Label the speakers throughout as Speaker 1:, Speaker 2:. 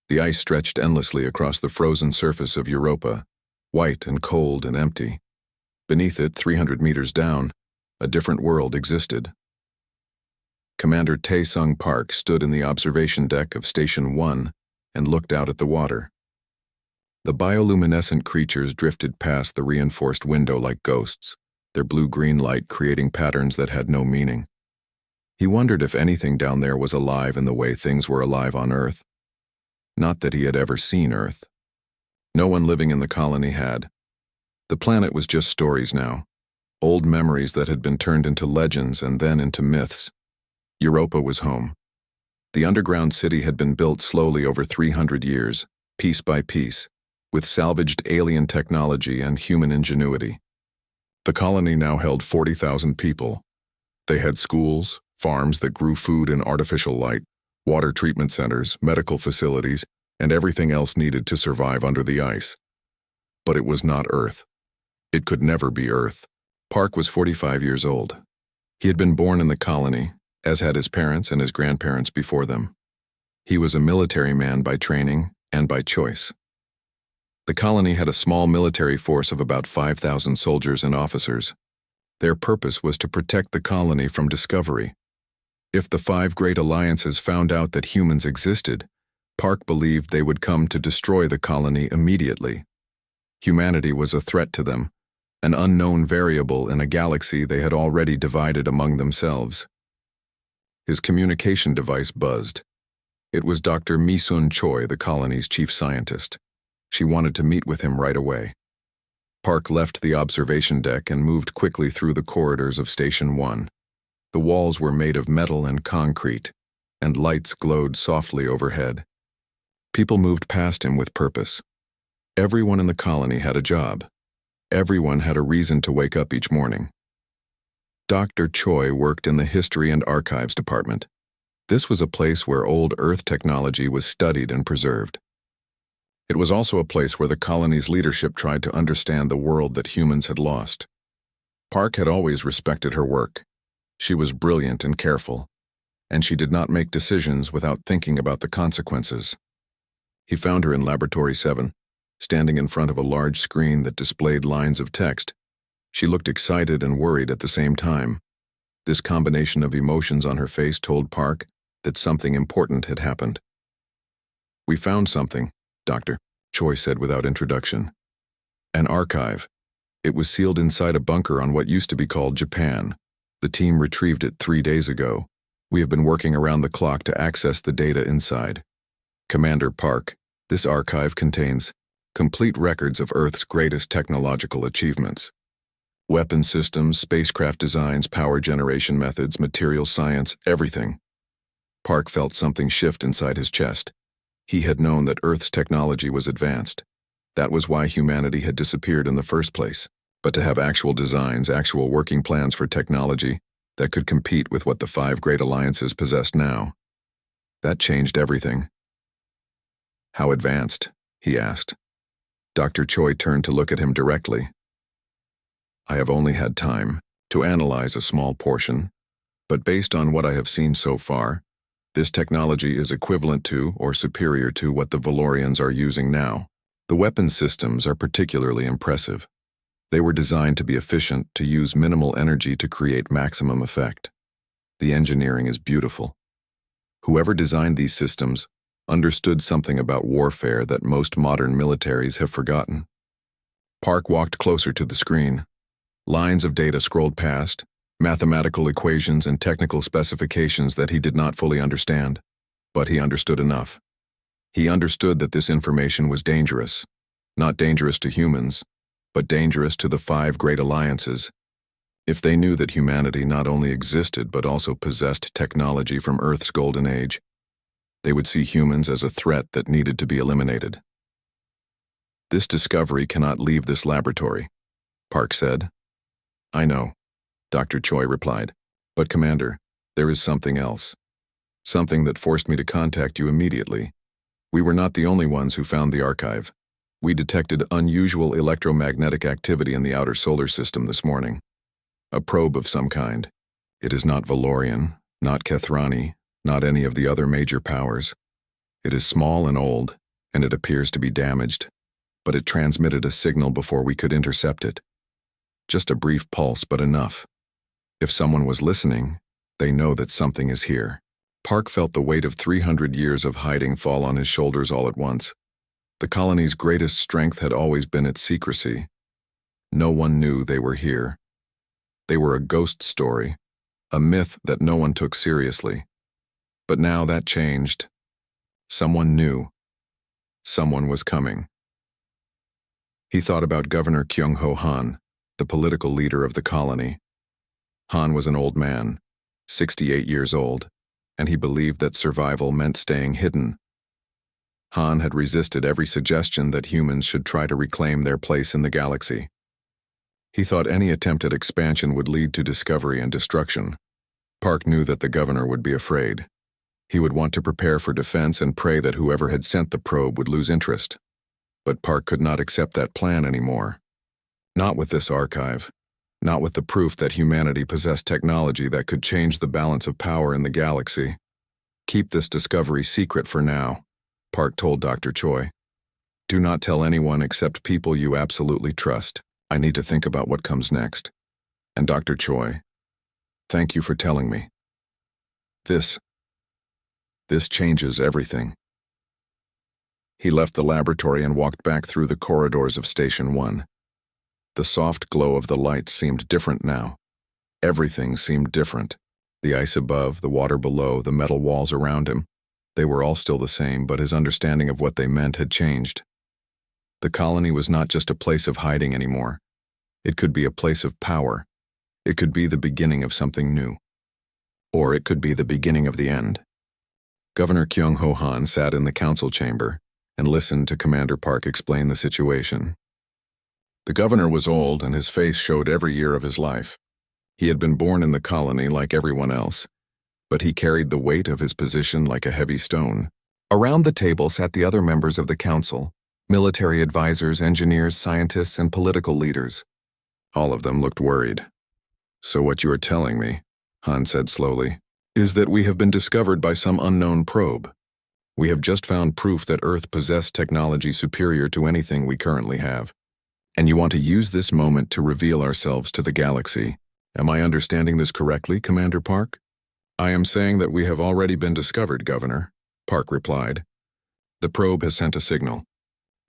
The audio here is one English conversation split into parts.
Speaker 1: The ice stretched endlessly across the frozen surface of Europa, white and cold and empty. Beneath it, 300 meters down, a different world existed. Commander Tae-sung Park stood in the observation deck of Station 1 and looked out at the water. The bioluminescent creatures drifted past the reinforced window like ghosts, their blue-green light creating patterns that had no meaning. He wondered if anything down there was alive in the way things were alive on Earth. Not that he had ever seen Earth. No one living in the colony had. The planet was just stories now, old memories that had been turned into legends and then into myths. Europa was home. The underground city had been built slowly over 300 years, piece by piece, with salvaged alien technology and human ingenuity. The colony now held 40,000 people. They had schools, farms that grew food in artificial light, water treatment centers, medical facilities, and everything else needed to survive under the ice. But it was not Earth. It could never be Earth. Park was 45 years old. He had been born in the colony, as had his parents and his grandparents before them. He was a military man by training and by choice. The colony had a small military force of about 5,000 soldiers and officers. Their purpose was to protect the colony from discovery. If the 5 great alliances found out that humans existed, Park believed they would come to destroy the colony immediately. Humanity was a threat to them, an unknown variable in a galaxy they had already divided among themselves. His communication device buzzed. It was Dr. Mi-sun Choi, the colony's chief scientist. She wanted to meet with him right away. Park left the observation deck and moved quickly through the corridors of Station 1. The walls were made of metal and concrete, and lights glowed softly overhead. People moved past him with purpose. Everyone in the colony had a job. Everyone had a reason to wake up each morning. Dr. Choi worked in the History and Archives department. This was a place where old Earth technology was studied and preserved. It was also a place where the colony's leadership tried to understand the world that humans had lost. Park had always respected her work. She was brilliant and careful, and she did not make decisions without thinking about the consequences. He found her in Laboratory 7, standing in front of a large screen that displayed lines of text. She looked excited and worried at the same time. This combination of emotions on her face told Park that something important had happened. "We found something, Doctor," Choi said without introduction. "An archive. It was sealed inside a bunker on what used to be called Japan. The team retrieved it 3 days ago. We have been working around the clock to access the data inside. Commander Park, this archive contains complete records of Earth's greatest technological achievements. Weapon systems, spacecraft designs, power generation methods, material science, everything." Park felt something shift inside his chest. He had known that Earth's technology was advanced. That was why humanity had disappeared in the first place. But to have actual designs, actual working plans for technology that could compete with what the 5 great alliances possessed now, that changed everything. "How advanced?" he asked. Dr. Choi turned to look at him directly. "I have only had time to analyze a small portion, but based on what I have seen so far, this technology is equivalent to or superior to what the Valorians are using now. The weapon systems are particularly impressive. They were designed to be efficient, to use minimal energy to create maximum effect. The engineering is beautiful. Whoever designed these systems understood something about warfare that most modern militaries have forgotten." Park walked closer to the screen. Lines of data scrolled past, mathematical equations and technical specifications that he did not fully understand. But he understood enough. He understood that this information was dangerous. Not dangerous to humans, but dangerous to the 5 great alliances. If they knew that humanity not only existed but also possessed technology from Earth's golden age, they would see humans as a threat that needed to be eliminated. "This discovery cannot leave this laboratory," Park said. "I know," Dr. Choi replied. "But Commander, there is something else. Something that forced me to contact you immediately. We were not the only ones who found the archive. We detected unusual electromagnetic activity in the outer solar system this morning. A probe of some kind. It is not Valorian, not Kethrani, not any of the other major powers. It is small and old, and it appears to be damaged, but it transmitted a signal before we could intercept it. Just a brief pulse, but enough. If someone was listening, they know that something is here. Park felt the weight of 300 years of hiding fall on his shoulders all at once. The colony's greatest strength had always been its secrecy. No one knew they were here. They were a ghost story, a myth that no one took seriously. But now that changed. Someone knew. Someone was coming. He thought about Governor Kyung-ho Han, the political leader of the colony. Han was an old man, 68 years old, and he believed that survival meant staying hidden. Han had resisted every suggestion that humans should try to reclaim their place in the galaxy. He thought any attempt at expansion would lead to discovery and destruction. Park knew that the governor would be afraid. He would want to prepare for defense and pray that whoever had sent the probe would lose interest. But Park could not accept that plan anymore. Not with this archive. Not with the proof that humanity possessed technology that could change the balance of power in the galaxy. Keep this discovery secret for now, Park told Dr. Choi. Do not tell anyone except people you absolutely trust. I need to think about what comes next. And Dr. Choi, thank you for telling me. This changes everything. He left the laboratory and walked back through the corridors of Station 1. The soft glow of the lights seemed different now. Everything seemed different. The ice above, the water below, the metal walls around him. They were all still the same, but his understanding of what they meant had changed. The colony was not just a place of hiding anymore. It could be a place of power. It could be the beginning of something new. Or it could be the beginning of the end. Governor Kyung-ho Han sat in the council chamber and listened to Commander Park explain the situation. The governor was old, and his face showed every year of his life. He had been born in the colony like everyone else, but he carried the weight of his position like a heavy stone. Around the table sat the other members of the council, military advisors, engineers, scientists, and political leaders. All of them looked worried. So what you are telling me, Han said slowly, is that we have been discovered by some unknown probe. We have just found proof that Earth possessed technology superior to anything we currently have. And you want to use this moment to reveal ourselves to the galaxy. Am I understanding this correctly, Commander Park? I am saying that we have already been discovered, Governor, Park replied. The probe has sent a signal.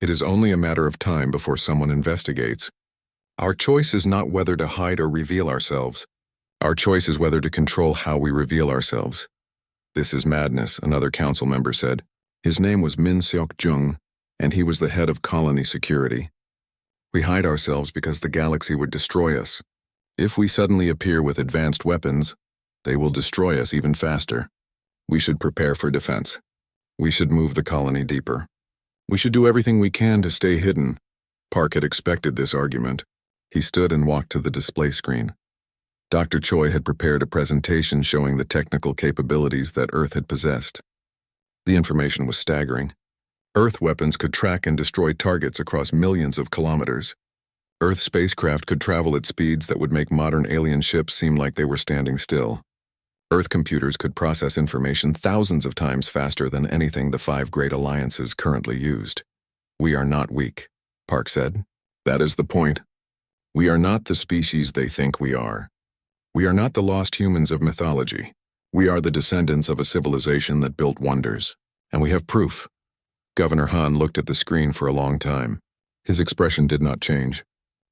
Speaker 1: It is only a matter of time before someone investigates. Our choice is not whether to hide or reveal ourselves. Our choice is whether to control how we reveal ourselves. This is madness, another council member said. His name was Min Seok-jung, and he was the head of colony security. We hide ourselves because the galaxy would destroy us. If we suddenly appear with advanced weapons, they will destroy us even faster. We should prepare for defense. We should move the colony deeper. We should do everything we can to stay hidden. Park had expected this argument. He stood and walked to the display screen. Dr. Choi had prepared a presentation showing the technical capabilities that Earth had possessed. The information was staggering. Earth weapons could track and destroy targets across millions of kilometers. Earth spacecraft could travel at speeds that would make modern alien ships seem like they were standing still. Earth computers could process information thousands of times faster than anything the 5 great alliances currently used. We are not weak, Park said. That is the point. We are not the species they think we are. We are not the lost humans of mythology. We are the descendants of a civilization that built wonders. And we have proof. Governor Han looked at the screen for a long time. His expression did not change.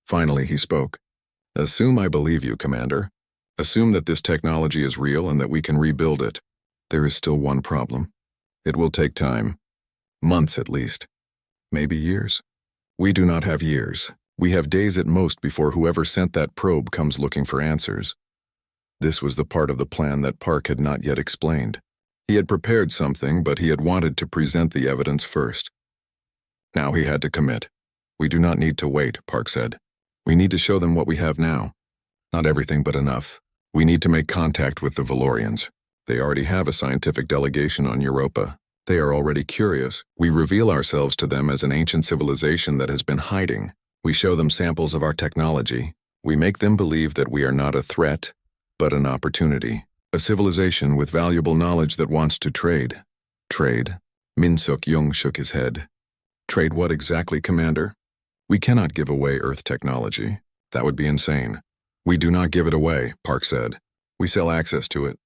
Speaker 1: Finally, he spoke. Assume I believe you, Commander. Assume that this technology is real and that we can rebuild it. There is still one problem. It will take time. Months at least. Maybe years. We do not have years. We have days at most before whoever sent that probe comes looking for answers. This was the part of the plan that Park had not yet explained. He had prepared something, but he had wanted to present the evidence first. Now he had to commit. We do not need to wait, Park said. We need to show them what we have now. Not everything, but enough. We need to make contact with the Valorians. They already have a scientific delegation on Europa. They are already curious. We reveal ourselves to them as an ancient civilization that has been hiding. We show them samples of our technology. We make them believe that we are not a threat, but an opportunity. A civilization with valuable knowledge that wants to trade. Trade? Min Suk-Yung shook his head. Trade what exactly, Commander? We cannot give away Earth technology. That would be insane. We do not give it away, Park said. We sell access to it.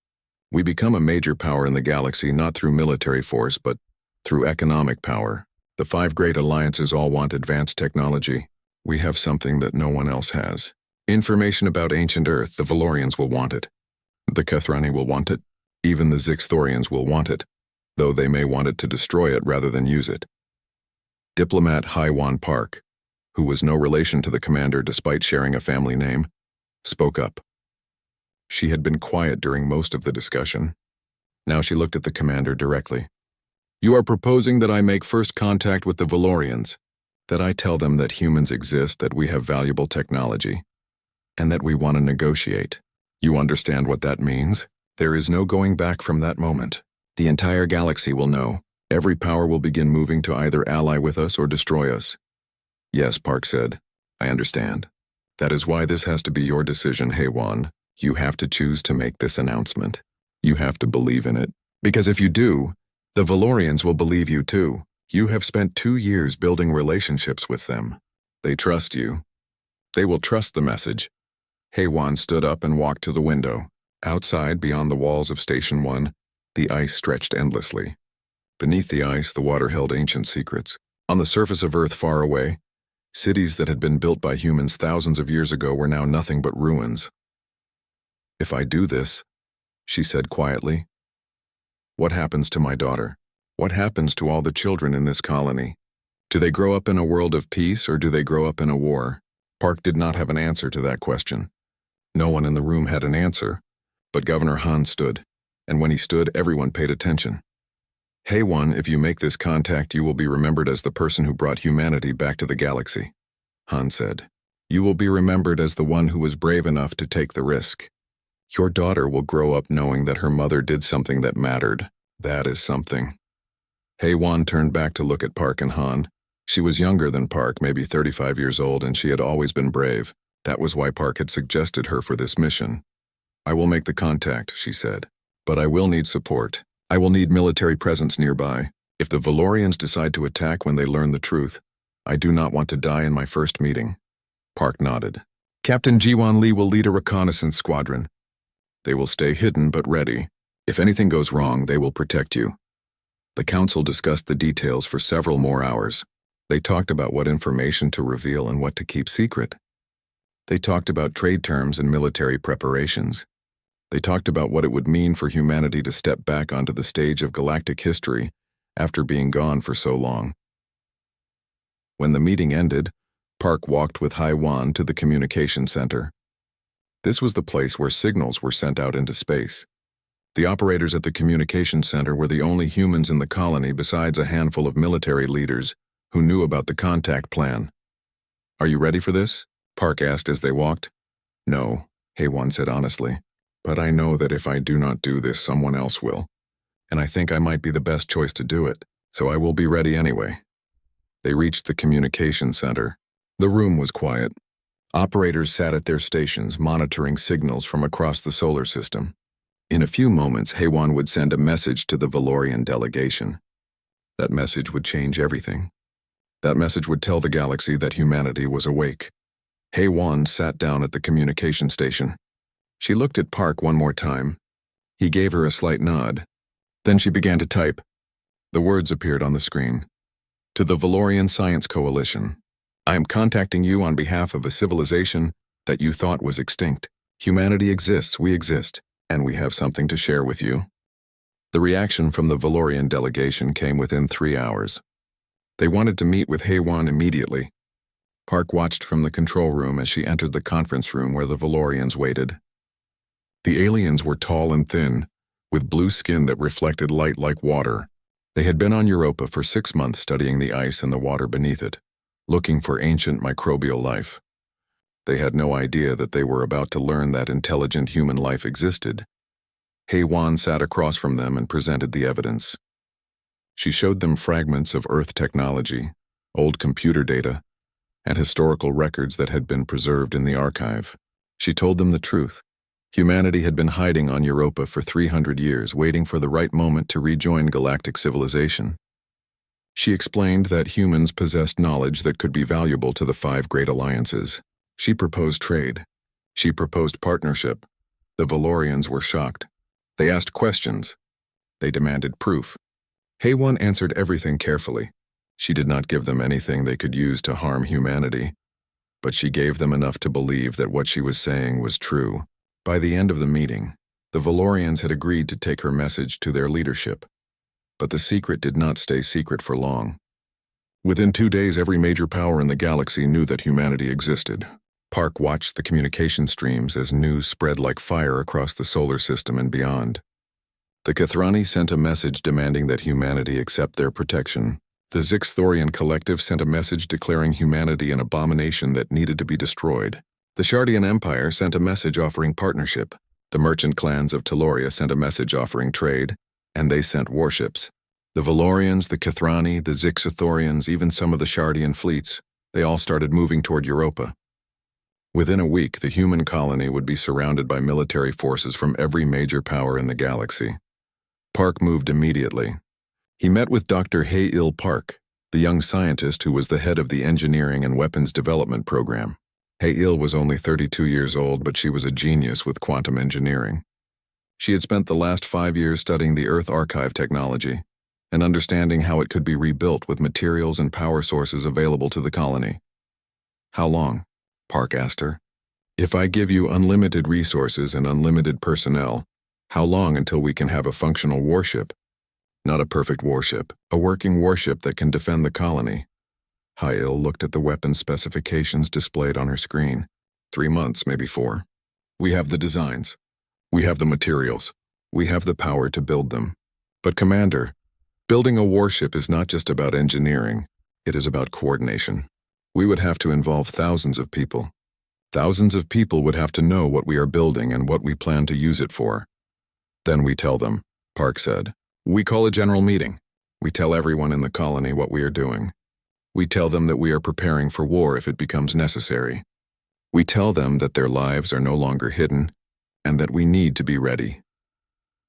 Speaker 1: We become a major power in the galaxy not through military force, but through economic power. The 5 great alliances all want advanced technology. We have something that no one else has. Information about ancient Earth, the Valorians will want it. The Kethrani will want it. Even the Zixthorians will want it, though they may want it to destroy it rather than use it. Diplomat Haiwan Park, who was no relation to the commander despite sharing a family name, spoke up. She had been quiet during most of the discussion. Now she looked at the commander directly. You are proposing that I make first contact with the Valorians, that I tell them that humans exist, that we have valuable technology, and that we want to negotiate. You understand what that means? There is no going back from that moment. The entire galaxy will know. Every power will begin moving to either ally with us or destroy us. Yes, Park said. I understand. That is why this has to be your decision, Haiwan. You have to choose to make this announcement. You have to believe in it. Because if you do, the Valorians will believe you too. You have spent 2 years building relationships with them. They trust you. They will trust the message. Haiwan stood up and walked to the window. Outside, beyond the walls of Station 1, the ice stretched endlessly. Beneath the ice, the water held ancient secrets. On the surface of Earth far away, cities that had been built by humans thousands of years ago were now nothing but ruins. If I do this, she said quietly, what happens to my daughter? What happens to all the children in this colony? Do they grow up in a world of peace or do they grow up in a war? Park did not have an answer to that question. No one in the room had an answer, but Governor Han stood, and when he stood, everyone paid attention. Haiwan, if you make this contact, you will be remembered as the person who brought humanity back to the galaxy, Han said. You will be remembered as the one who was brave enough to take the risk. Your daughter will grow up knowing that her mother did something that mattered. That is something. Haiwan turned back to look at Park and Han. She was younger than Park, maybe 35 years old, and she had always been brave. That was why Park had suggested her for this mission. I will make the contact, she said. But I will need support. I will need military presence nearby. If the Valorians decide to attack when they learn the truth, I do not want to die in my first meeting. Park nodded. Captain Jiwan Lee will lead a reconnaissance squadron. They will stay hidden but ready. If anything goes wrong, they will protect you. The council discussed the details for several more hours. They talked about what information to reveal and what to keep secret. They talked about trade terms and military preparations. They talked about what it would mean for humanity to step back onto the stage of galactic history after being gone for so long. When the meeting ended, Park walked with Haiwan to the communication center. This was the place where signals were sent out into space. The operators at the communication center were the only humans in the colony besides a handful of military leaders who knew about the contact plan. Are you ready for this? Park asked as they walked. No, Haiwan said honestly, but I know that if I do not do this, someone else will. And I think I might be the best choice to do it, so I will be ready anyway. They reached the communication center. The room was quiet. Operators sat at their stations monitoring signals from across the solar system. In a few moments, Haiwan would send a message to the Valorian delegation. That message would change everything. That message would tell the galaxy that humanity was awake. Haiwan sat down at the communication station. She looked at Park one more time. He gave her a slight nod. Then she began to type. The words appeared on the screen. To the Valorian Science Coalition. I am contacting you on behalf of a civilization that you thought was extinct. Humanity exists, we exist, and we have something to share with you. The reaction from the Valorian delegation came within 3 hours. They wanted to meet with Haiwan immediately. Park watched from the control room as she entered the conference room where the Valorians waited. The aliens were tall and thin, with blue skin that reflected light like water. They had been on Europa for 6 months studying the ice and the water beneath it, looking for ancient microbial life. They had no idea that they were about to learn that intelligent human life existed. Haiwan sat across from them and presented the evidence. She showed them fragments of Earth technology, old computer data, and historical records that had been preserved in the archive. She told them the truth. Humanity had been hiding on Europa for 300 years, waiting for the right moment to rejoin galactic civilization. She explained that humans possessed knowledge that could be valuable to the five great alliances. She proposed trade. She proposed partnership. The Valorians were shocked. They asked questions. They demanded proof. HFY answered everything carefully. She did not give them anything they could use to harm humanity, but she gave them enough to believe that what she was saying was true. By the end of the meeting, the Valorians had agreed to take her message to their leadership. But the secret did not stay secret for long. Within 2 days, every major power in the galaxy knew that humanity existed. Park watched the communication streams as news spread like fire across the solar system and beyond. The Kathrani sent a message demanding that humanity accept their protection. The Zixthorian Collective sent a message declaring humanity an abomination that needed to be destroyed. The Shardian Empire sent a message offering partnership. The merchant clans of Teloria sent a message offering trade, and they sent warships. The Valorians, the Kathrani, the Zixthorians, even some of the Shardian fleets, they all started moving toward Europa. Within a week, the human colony would be surrounded by military forces from every major power in the galaxy. Park moved immediately. He met with Dr. Hay-Il Park, the young scientist who was the head of the Engineering and Weapons Development Program. Hay-Il was only 32 years old, but she was a genius with quantum engineering. She had spent the last 5 years studying the Earth archive technology and understanding how it could be rebuilt with materials and power sources available to the colony. "How long?" Park asked her. "If I give you unlimited resources and unlimited personnel, how long until we can have a functional warship? Not a perfect warship, a working warship that can defend the colony." Hay-Il looked at the weapon specifications displayed on her screen. 3 months, maybe 4. "We have the designs. We have the materials. We have the power to build them. But Commander, building a warship is not just about engineering. It is about coordination. We would have to involve thousands of people. Thousands of people would have to know what we are building and what we plan to use it for. Then we tell them," Park said. "We call a general meeting. We tell everyone in the colony what we are doing. We tell them that we are preparing for war if it becomes necessary. We tell them that their lives are no longer hidden and that we need to be ready."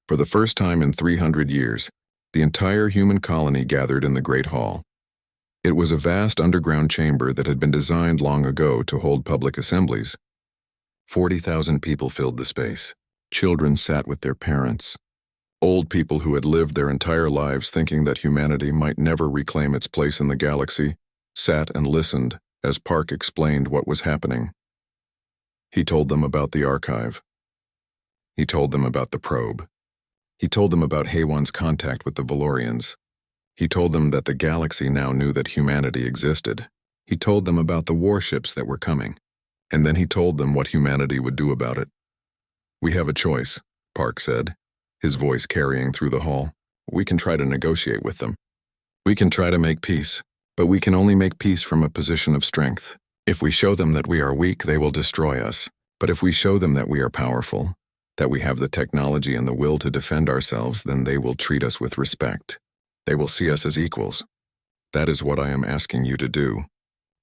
Speaker 1: For the first time in 300 years, the entire human colony gathered in the Great Hall. It was a vast underground chamber that had been designed long ago to hold public assemblies. 40,000 people filled the space. Children sat with their parents. Old people who had lived their entire lives thinking that humanity might never reclaim its place in the galaxy sat and listened as Park explained what was happening. He told them about the archive. He told them about the probe. He told them about HFY's contact with the Valorians. He told them that the galaxy now knew that humanity existed. He told them about the warships that were coming. And then he told them what humanity would do about it. "We have a choice," Park said, his voice carrying through the hall. "We can try to negotiate with them. We can try to make peace, but we can only make peace from a position of strength. If we show them that we are weak, they will destroy us. But if we show them that we are powerful, that we have the technology and the will to defend ourselves, then they will treat us with respect. They will see us as equals. That is what I am asking you to do.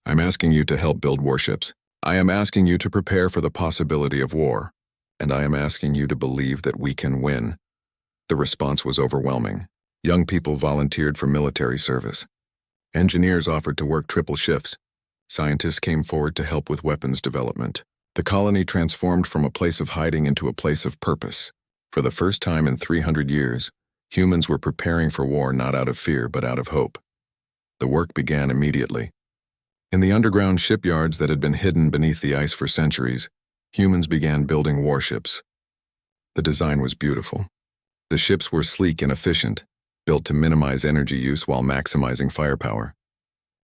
Speaker 1: I'm asking you to help build warships. I am asking you to prepare for the possibility of war. And I am asking you to believe that we can win." The response was overwhelming. Young people volunteered for military service. Engineers offered to work triple shifts. Scientists came forward to help with weapons development. The colony transformed from a place of hiding into a place of purpose. For the first time in 300 years, humans were preparing for war not out of fear but out of hope. The work began immediately. In the underground shipyards that had been hidden beneath the ice for centuries, humans began building warships. The design was beautiful. The ships were sleek and efficient, built to minimize energy use while maximizing firepower.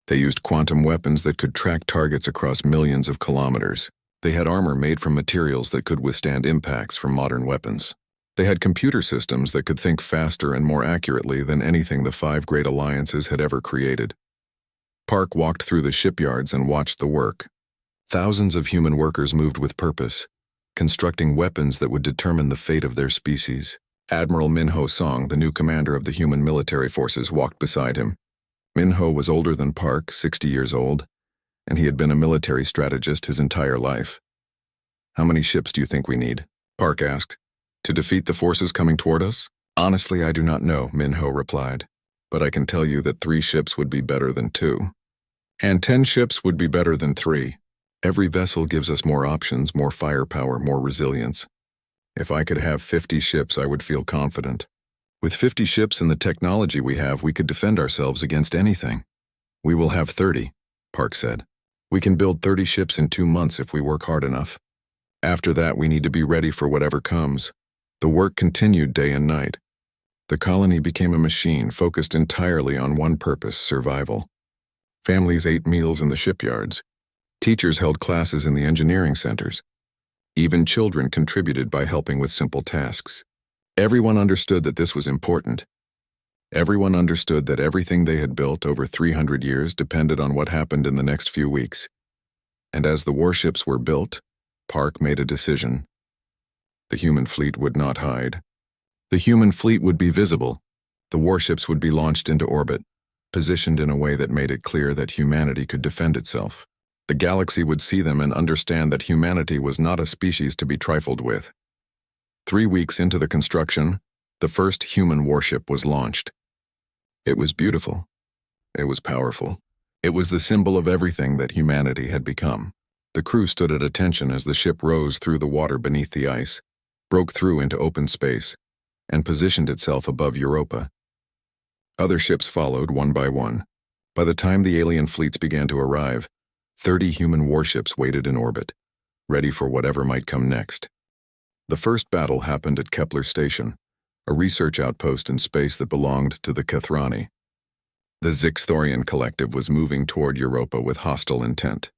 Speaker 1: They used quantum weapons that could track targets across millions of kilometers. They had armor made from materials that could withstand impacts from modern weapons. They had computer systems that could think faster and more accurately than anything the five great alliances had ever created. Park walked through the shipyards and watched the work. Thousands of human workers moved with purpose, constructing weapons that would determine the fate of their species. Admiral Minho Song, the new commander of the human military forces, walked beside him. Minho was older than Park, 60 years old, and he had been a military strategist his entire life. "How many ships do you think we need?" Park asked. "To defeat the forces coming toward us?" "Honestly, I do not know," Minho replied. but I can tell you that 3 ships would be better than 2. And 10 ships would be better than 3. Every vessel gives us more options, more firepower, more resilience. If I could have 50 ships, I would feel confident. With 50 ships and the technology we have, we could defend ourselves against anything. We will have 30, Park said. We can build 30 ships in 2 months if we work hard enough. After that, we need to be ready for whatever comes. The work continued day and night. The colony became a machine focused entirely on one purpose: survival. Families ate meals in the shipyards. Teachers held classes in the engineering centers. Even children contributed by helping with simple tasks. Everyone understood that this was important. Everyone understood that everything they had built over 300 years depended on what happened in the next few weeks. And as the warships were built, Park made a decision. The human fleet would not hide. The human fleet would be visible. The warships would be launched into orbit, positioned in a way that made it clear that humanity could defend itself. The galaxy would see them and understand that humanity was not a species to be trifled with. 3 weeks into the construction, the first human warship was launched. It was beautiful. It was powerful. It was the symbol of everything that humanity had become. The crew stood at attention as the ship rose through the water beneath the ice, broke through into open space, and positioned itself above Europa. Other ships followed one by one. By the time the alien fleets began to arrive, 30 human warships waited in orbit, ready for whatever might come next. The first battle happened at Kepler Station, a research outpost in space that belonged to the Kathrani. The Zixthorian collective was moving toward Europa with hostile intent.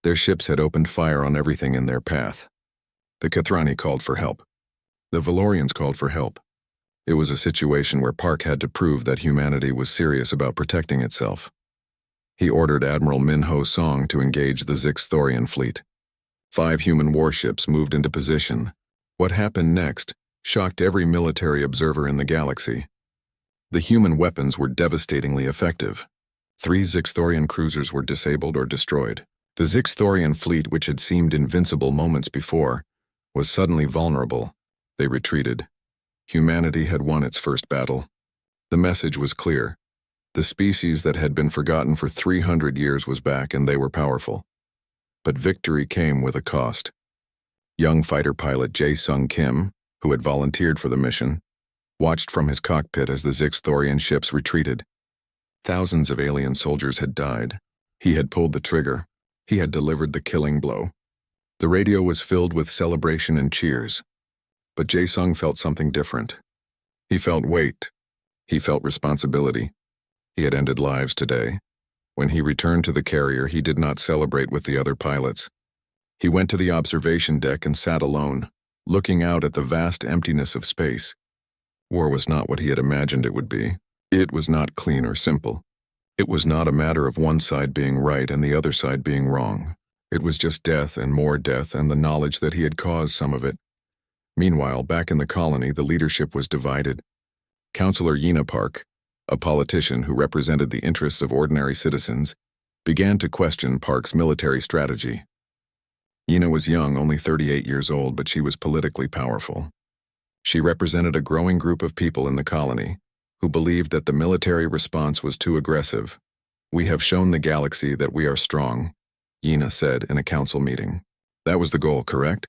Speaker 1: Their ships had opened fire on everything in their path. The Kathrani called for help. The Valorians called for help. It was a situation where Park had to prove that humanity was serious about protecting itself. He ordered Admiral Min-Ho Song to engage the Zixthorian fleet. 5 human warships moved into position. What happened next shocked every military observer in the galaxy. The human weapons were devastatingly effective. 3 Zixthorian cruisers were disabled or destroyed. The Zixthorian fleet, which had seemed invincible moments before, was suddenly vulnerable. They retreated. Humanity had won its first battle. The message was clear. The species that had been forgotten for 300 years was back, and they were powerful. But victory came with a cost. Young fighter pilot Jae-Sung Kim, who had volunteered for the mission, watched from his cockpit as the Zixthorian ships retreated. Thousands of alien soldiers had died. He had pulled the trigger. He had delivered the killing blow. The radio was filled with celebration and cheers. But Jae-Sung felt something different. He felt weight. He felt responsibility. He had ended lives today. When he returned to the carrier, he did not celebrate with the other pilots. He went to the observation deck and sat alone, looking out at the vast emptiness of space. War was not what he had imagined it would be. It was not clean or simple. It was not a matter of one side being right and the other side being wrong. It was just death and more death, and the knowledge that he had caused some of it. Meanwhile, back in the colony, the leadership was divided. Councillor Yina Park, a politician who represented the interests of ordinary citizens, began to question Park's military strategy. Yina was young, only 38 years old, but she was politically powerful. She represented a growing group of people in the colony who believed that the military response was too aggressive. "We have shown the galaxy that we are strong," Yina said in a council meeting. "That was the goal, correct?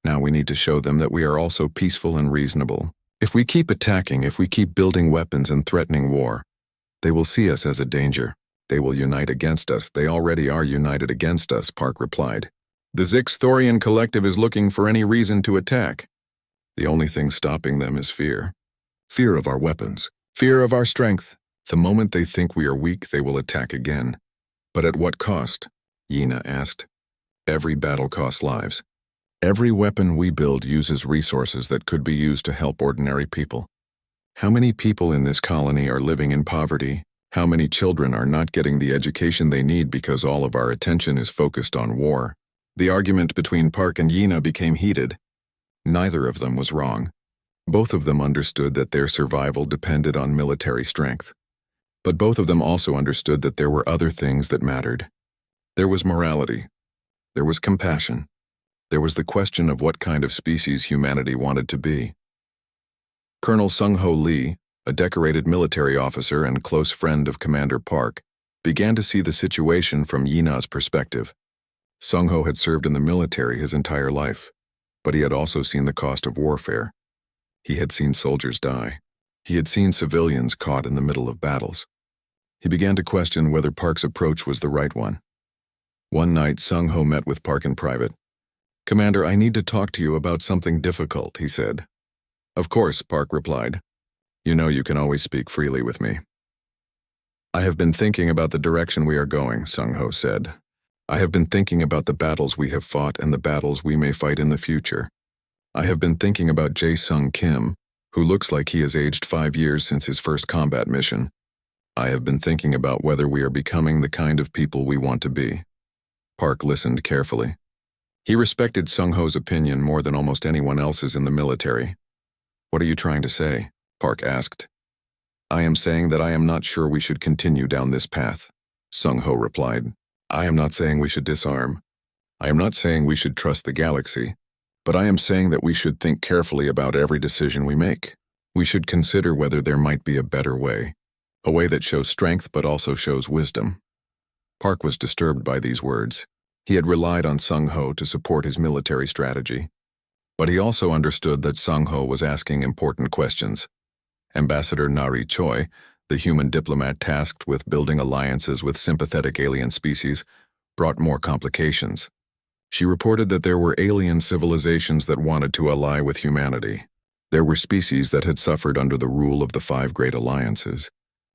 Speaker 1: Now we need to show them that we are also peaceful and reasonable. If we keep attacking, if we keep building weapons and threatening war, they will see us as a danger. They will unite against us. They already are united against us," Park replied. "The Zixthorian collective is looking for any reason to attack. The only thing stopping them is fear. Fear of our weapons. Fear of our strength. The moment they think we are weak, they will attack again. But at what cost?" Yina asked. "Every battle costs lives. Every weapon we build uses resources that could be used to help ordinary people. How many people in this colony are living in poverty? How many children are not getting the education they need because all of our attention is focused on war?" The argument between Park and Yina became heated. Neither of them was wrong. Both of them understood that their survival depended on military strength. But both of them also understood that there were other things that mattered. There was morality. There was compassion. There was the question of what kind of species humanity wanted to be. Colonel Sung-Ho Lee, a decorated military officer and close friend of Commander Park, began to see the situation from Yina's perspective. Sung-ho had served in the military his entire life, but he had also seen the cost of warfare. He had seen soldiers die. He had seen civilians caught in the middle of battles. He began to question whether Park's approach was the right one. One night, Sung-ho met with Park in private. "Commander, I need to talk to you about something difficult," he said. "Of course," Park replied. "You know you can always speak freely with me." "I have been thinking about the direction we are going," Sung-ho said. "I have been thinking about the battles we have fought and the battles we may fight in the future. I have been thinking about Jae-sung Kim, who looks like he has aged 5 years since his first combat mission. I have been thinking about whether we are becoming the kind of people we want to be." Park listened carefully. He respected Sung-ho's opinion more than almost anyone else's in the military. "What are you trying to say?" Park asked. "I am saying that I am not sure we should continue down this path," Sung-ho replied. "I am not saying we should disarm. I am not saying we should trust the galaxy, but I am saying that we should think carefully about every decision we make. We should consider whether there might be a better way, a way that shows strength but also shows wisdom." Park was disturbed by these words. He had relied on Sung-ho to support his military strategy. But he also understood that Sung-ho was asking important questions. Ambassador Nari Choi, the human diplomat tasked with building alliances with sympathetic alien species, brought more complications. She reported that there were alien civilizations that wanted to ally with humanity. There were species that had suffered under the rule of the 5 great alliances,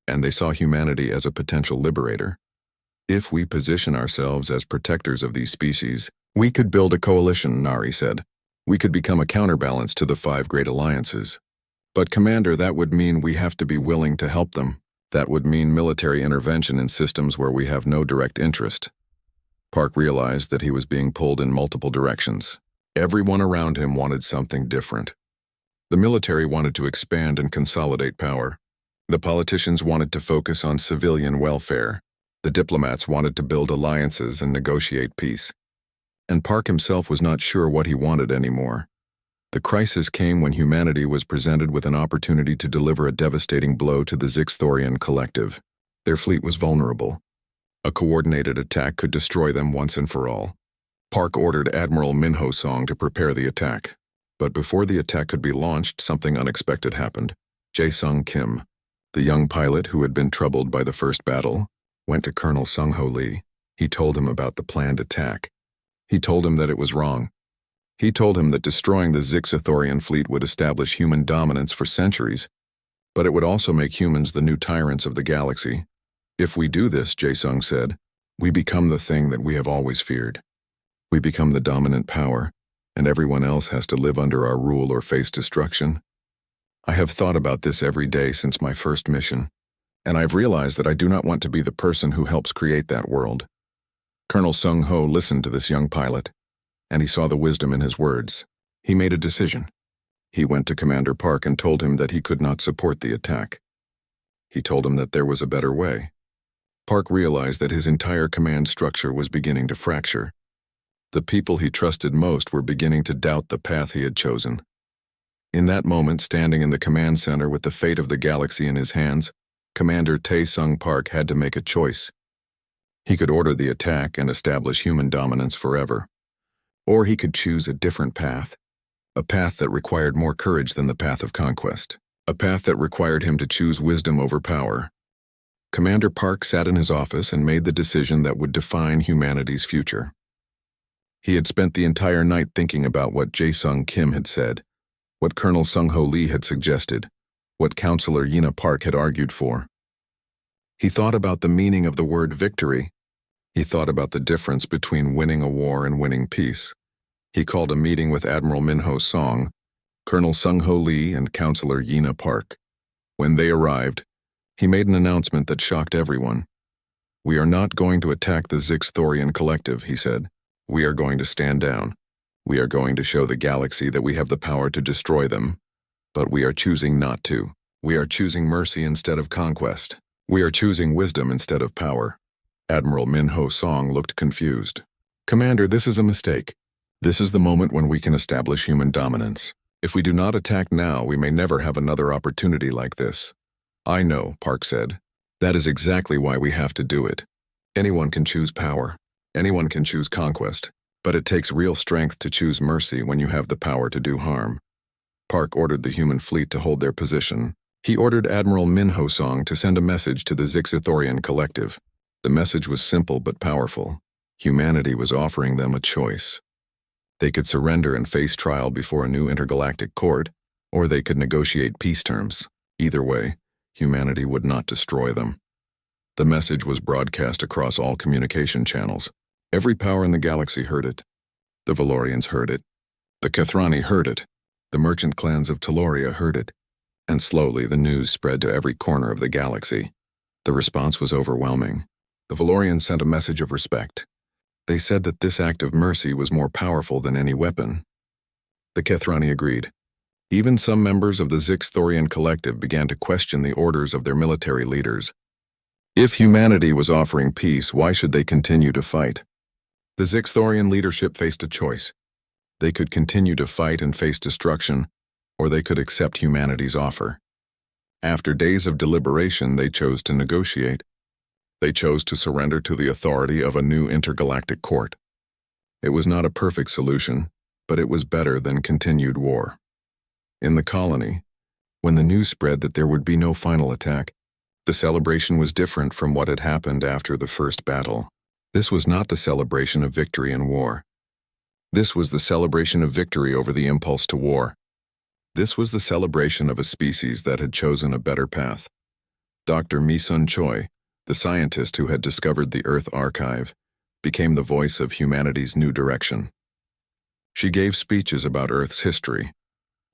Speaker 1: and they saw humanity as a potential liberator. "If we position ourselves as protectors of these species, we could build a coalition," Nari said. "We could become a counterbalance to the 5 great alliances. But Commander, that would mean we have to be willing to help them. That would mean military intervention in systems where we have no direct interest." Park realized that he was being pulled in multiple directions. Everyone around him wanted something different. The military wanted to expand and consolidate power. The politicians wanted to focus on civilian welfare. The diplomats wanted to build alliances and negotiate peace. And Park himself was not sure what he wanted anymore. The crisis came when humanity was presented with an opportunity to deliver a devastating blow to the Zixthorian collective. Their fleet was vulnerable. A coordinated attack could destroy them once and for all. Park ordered Admiral Minho Song to prepare the attack. But before the attack could be launched, something unexpected happened. Jae-sung Kim, the young pilot who had been troubled by the first battle, went to Colonel Sung-ho Lee. He told him about the planned attack. He told him that it was wrong. He told him that destroying the Zixthorian fleet would establish human dominance for centuries, but it would also make humans the new tyrants of the galaxy. "If we do this," Jae-sung said, "we become the thing that we have always feared. We become the dominant power, and everyone else has to live under our rule or face destruction. I have thought about this every day since my first mission, and I've realized that I do not want to be the person who helps create that world." Colonel Sung-ho listened to this young pilot, and he saw the wisdom in his words. He made a decision. He went to Commander Park and told him that he could not support the attack. He told him that there was a better way. Park realized that his entire command structure was beginning to fracture. The people he trusted most were beginning to doubt the path he had chosen. In that moment, standing in the command center with the fate of the galaxy in his hands, Commander Tae-sung Park had to make a choice. He could order the attack and establish human dominance forever. Or he could choose a different path, a path that required more courage than the path of conquest, a path that required him to choose wisdom over power. Commander Park sat in his office and made the decision that would define humanity's future. He had spent the entire night thinking about what Jae-sung Kim had said, what Colonel Sung-ho Lee had suggested, what Counselor Yina Park had argued for. He thought about the meaning of the word victory. He thought about the difference between winning a war and winning peace. He called a meeting with Admiral Minho Song, Colonel Sung-ho Lee, and Counselor Yina Park. When they arrived, he made an announcement that shocked everyone. "We are not going to attack the Zixthorian collective," he said. "We are going to stand down. We are going to show the galaxy that we have the power to destroy them. But we are choosing not to. We are choosing mercy instead of conquest. We are choosing wisdom instead of power." Admiral Minho Song looked confused. "Commander, this is a mistake. This is the moment when we can establish human dominance. If we do not attack now, we may never have another opportunity like this. I know, Park said. That is exactly why we have to do it. Anyone can choose power. Anyone can choose conquest. But it takes real strength to choose mercy when you have the power to do harm. Park ordered the human fleet to hold their position. He ordered Admiral Min Ho-song to send a message to the Zixithorian collective. The message was simple but powerful. Humanity was offering them a choice. They could surrender and face trial before a new intergalactic court, or they could negotiate peace terms. Either way, humanity would not destroy them. The message was broadcast across all communication channels. Every power in the galaxy heard it. The Valorians heard it. The Kathrani heard it. The merchant clans of Teloria heard it. And slowly the news spread to every corner of the galaxy. The response was overwhelming. The Valorians sent a message of respect. They said that this act of mercy was more powerful than any weapon. The Kathrani agreed. Even some members of the Zixithorian collective began to question the orders of their military leaders. If humanity was offering peace, why should they continue to fight? The Zixithorian leadership faced a choice. They could continue to fight and face destruction, or they could accept humanity's offer. After days of deliberation, they chose to negotiate. They chose to surrender to the authority of a new intergalactic court. It was not a perfect solution, but it was better than continued war. In the colony, when the news spread that there would be no final attack, the celebration was different from what had happened after the first battle. This was not the celebration of victory in war. This was the celebration of victory over the impulse to war. This was the celebration of a species that had chosen a better path. Dr. Mi-sun Choi, the scientist who had discovered the Earth Archive, became the voice of humanity's new direction. She gave speeches about Earth's history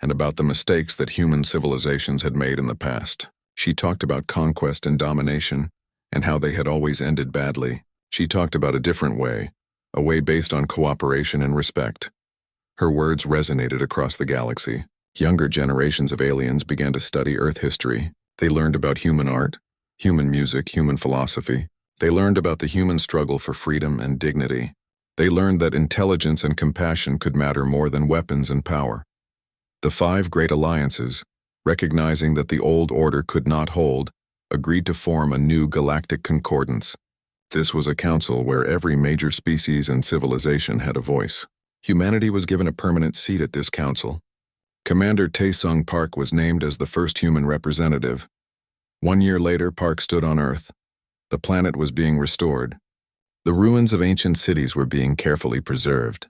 Speaker 1: and about the mistakes that human civilizations had made in the past. She talked about conquest and domination and how they had always ended badly. She talked about a different way, a way based on cooperation and respect. Her words resonated across the galaxy. Younger generations of aliens began to study Earth history. They learned about human art, human music, human philosophy. They learned about the human struggle for freedom and dignity. They learned that intelligence and compassion could matter more than weapons and power. The 5 great alliances, recognizing that the old order could not hold, agreed to form a new galactic concordance. This was a council where every major species and civilization had a voice. Humanity was given a permanent seat at this council. Commander Tae-sung Park was named as the first human representative. 1 year later, Park stood on Earth. The planet was being restored. The ruins of ancient cities were being carefully preserved.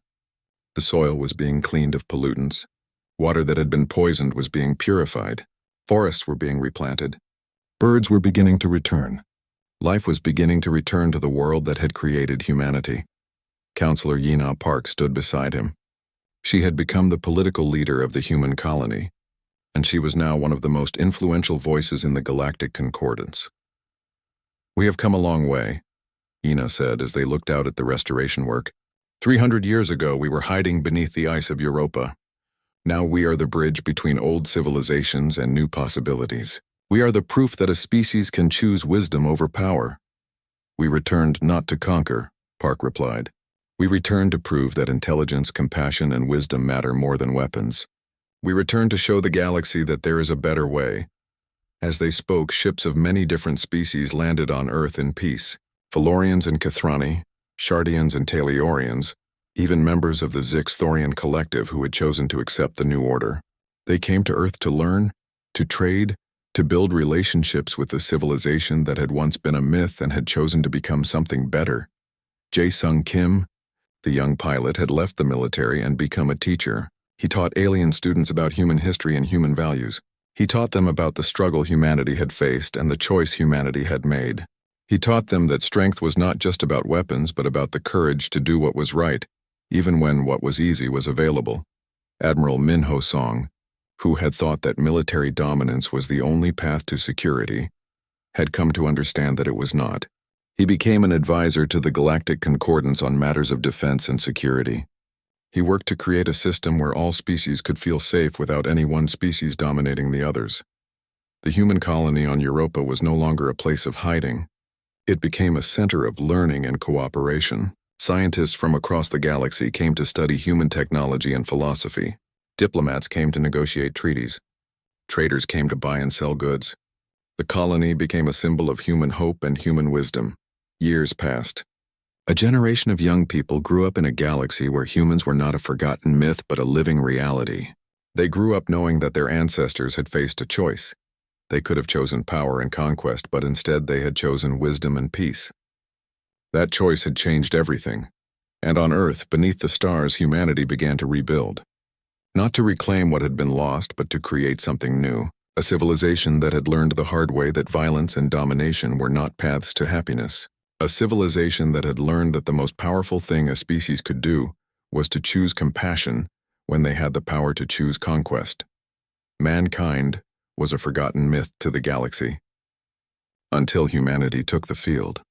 Speaker 1: The soil was being cleaned of pollutants. Water that had been poisoned was being purified. Forests were being replanted. Birds were beginning to return. Life was beginning to return to the world that had created humanity. Counselor Yina Park stood beside him. She had become the political leader of the human colony, and she was now one of the most influential voices in the Galactic Concordance. "We have come a long way," Yina said as they looked out at the restoration work. 300 years ago, we were hiding beneath the ice of Europa. Now we are the bridge between old civilizations and new possibilities. We are the proof that a species can choose wisdom over power. "We returned not to conquer," Park replied. "We returned to prove that intelligence, compassion, and wisdom matter more than weapons. We returned to show the galaxy that there is a better way." As they spoke, ships of many different species landed on Earth in peace. Valorians and Kathrani, Shardians and Taliorians, even members of the Zixithorian collective who had chosen to accept the new order. They came to Earth to learn, to trade, to build relationships with the civilization that had once been a myth and had chosen to become something better. Jae-sung Kim, the young pilot, had left the military and become a teacher. He taught alien students about human history and human values. He taught them about the struggle humanity had faced and the choice humanity had made. He taught them that strength was not just about weapons, but about the courage to do what was right, even when what was easy was available. Admiral Min Ho-song, who had thought that military dominance was the only path to security, had come to understand that it was not. He became an advisor to the Galactic Concordance on matters of defense and security. He worked to create a system where all species could feel safe without any one species dominating the others. The human colony on Europa was no longer a place of hiding. It became a center of learning and cooperation. Scientists from across the galaxy came to study human technology and philosophy. Diplomats came to negotiate treaties. Traders came to buy and sell goods. The colony became a symbol of human hope and human wisdom. Years passed. A generation of young people grew up in a galaxy where humans were not a forgotten myth but a living reality. They grew up knowing that their ancestors had faced a choice. They could have chosen power and conquest, but instead they had chosen wisdom and peace. That choice had changed everything. And on Earth, beneath the stars, humanity began to rebuild. Not to reclaim what had been lost, but to create something new. A civilization that had learned the hard way that violence and domination were not paths to happiness. A civilization that had learned that the most powerful thing a species could do was to choose compassion when they had the power to choose conquest. Mankind was a forgotten myth to the galaxy. Until humanity took the field.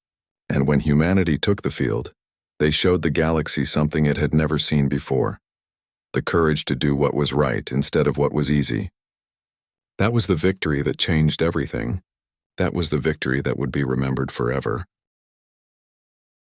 Speaker 1: And when humanity took the field, they showed the galaxy something it had never seen before. The courage to do what was right instead of what was easy. That was the victory that changed everything. That was the victory that would be remembered forever.